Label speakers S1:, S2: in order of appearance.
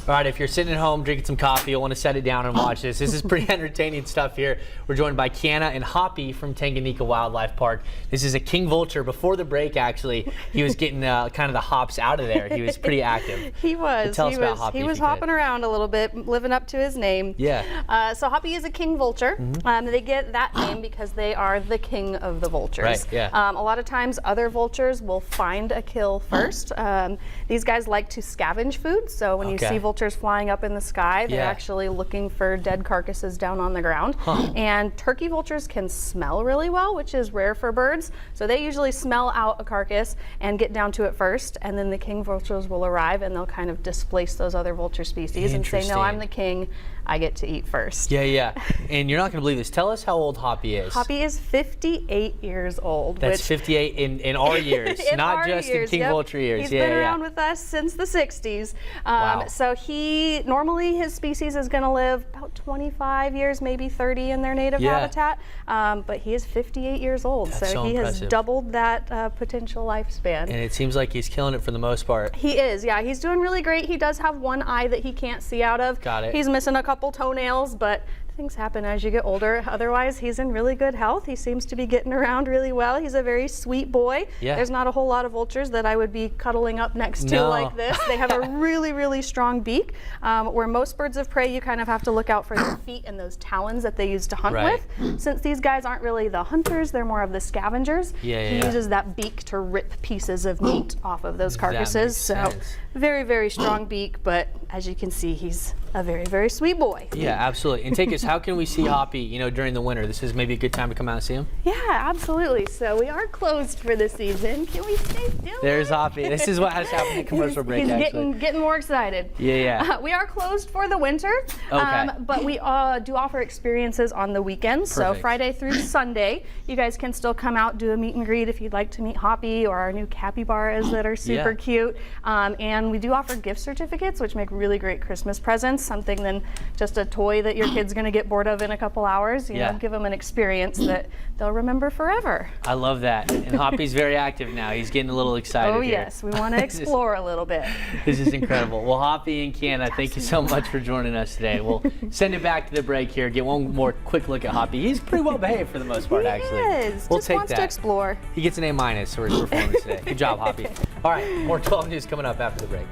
S1: All right, if you're sitting at home drinking some coffee, you'll want to set it down and watch this. This is pretty entertaining stuff here. We're joined by Kiana and Hoppy from Tanganyika Wildlife Park. This is a King Vulture. Before the break, actually, he was getting kind of the hops out of there. He was pretty active.
S2: He was.
S1: Tell us about Hoppy.
S2: He was hopping around a little bit, living up to his name.
S1: Yeah.
S2: So Hoppy is a King Vulture. They get that name because they are the king of the vultures.
S1: Right, yeah.
S2: A lot of times other vultures will find a kill first. These guys like to scavenge food, so when you see vultures flying up in the sky, they're actually looking for dead carcasses down on the ground. And turkey vultures can smell really well, which is rare for birds. So they usually smell out a carcass and get down to it first, and then the king vultures will arrive and they'll kind of displace those other vulture species and say, no, I'm the king, I get to eat first.
S1: Yeah. And you're not going to believe this. Tell us how old Hoppy is.
S2: Hoppy is 58 years old.
S1: That's 58 in our years, not just in King Vulture years.
S2: He's been around with us since the 60s.
S1: Wow.
S2: So normally his species is going to live about 25 years, maybe 30 in their native habitat. But he is 58 years old.
S1: That's so
S2: he
S1: impressive.
S2: has doubled that potential lifespan.
S1: And it seems like he's killing it for the most part.
S2: He is, yeah. He's doing really great. He does have one eye that he can't see out of.
S1: Got it.
S2: He's missing a couple toenails, but things happen as you get older. Otherwise, he's in really good health. He seems to be getting around really well. He's a very sweet boy.
S1: Yeah.
S2: There's not a whole lot of vultures that I would be cuddling up next to like this. They have a really, really strong beak. Where most birds of prey, you kind of have to look out for their feet and those talons that they use to hunt with. Since these guys aren't really the hunters, they're more of the scavengers. He uses that beak to rip pieces of meat off of those carcasses. So very, very strong beak, but as you can see, he's a very, very sweet boy.
S1: Yeah, absolutely. And take us, how can we see Hoppy, during the winter? This is maybe a good time to come out and see him?
S2: Yeah, absolutely. So we are closed for the season. Can we stay still?
S1: There's Hoppy. This is what has happened in commercial break,
S2: He's getting more excited.
S1: Yeah.
S2: We are closed for the winter, but we do offer experiences on the weekends. So Friday through Sunday, you guys can still come out, do a meet and greet if you'd like to meet Hoppy or our new capybaras that are super cute. And we do offer gift certificates, which make really great Christmas presents. Something than just a toy that your kid's going to get bored of in a couple hours. You know, give them an experience that they'll remember forever.
S1: I love that. And Hoppy's very active now. He's getting a little excited.
S2: Oh yes, we want to explore a little bit.
S1: This is incredible. Well, Hoppy and Kiana, thank you so much for joining us today. We'll send it back to the break here. Get one more quick look at Hoppy. He's pretty well behaved for the most part, actually.
S2: He is.
S1: We'll
S2: just
S1: take
S2: wants
S1: that.
S2: to explore.
S1: He gets an A- for his performance today. Good job, Hoppy. All right, more 12 News coming up after the break.